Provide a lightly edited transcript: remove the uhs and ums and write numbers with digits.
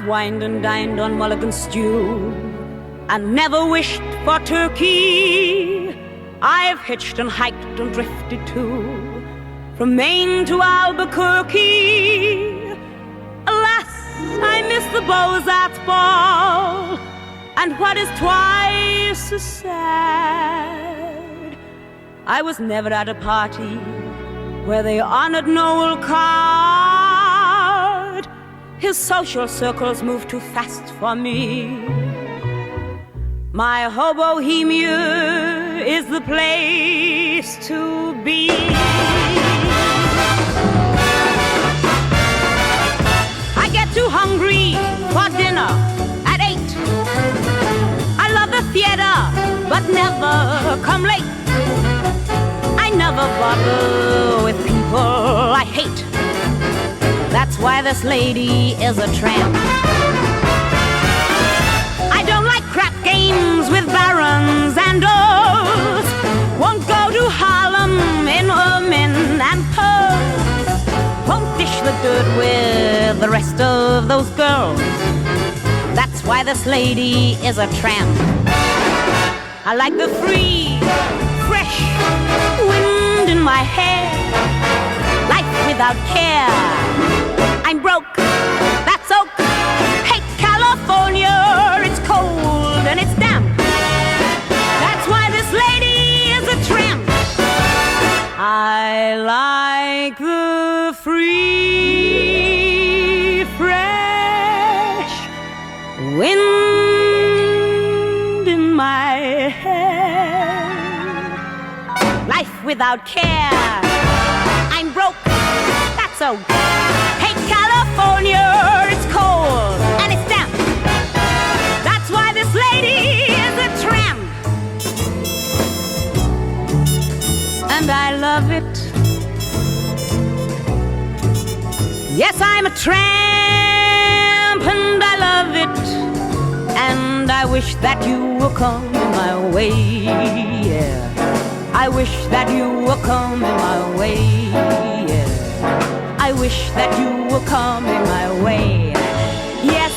I've wined and dined on mulligan stew and never wished for turkey. I've hitched and hiked and drifted too, from Maine to Albuquerque. Alas, I miss the Beaux-Arts ball, and what is twice as sad, I was never at a party where they honored Noel Card. His social circles moved too fast for me. My Hobohemia is the place to be. I get too hungry for dinner at 8. I love the theater, but never come late. I never bother with people I hate. That's why this lady is a tramp. I don't like crap games with barons and earls. Won't go to Harlem in ermine and pearls. Won't dish the dirt with the rest of those girls. That's why this lady is a tramp. I like the free, fresh wind in my hair, life without care. I'm broke, that's oak. Hate California, it's cold and it's damp. That's why this lady is a tramp. I like the free, fresh wind in my hair, life without care. I'm broke, that's so. Hate California, it's cold and it's damp. That's why this lady is a tramp. And I love it. Yes, I'm a tramp and I love it. And I wish that you were coming my way, yeah. I wish that you were coming my way, yeah. I wish that you were coming my way. Yes,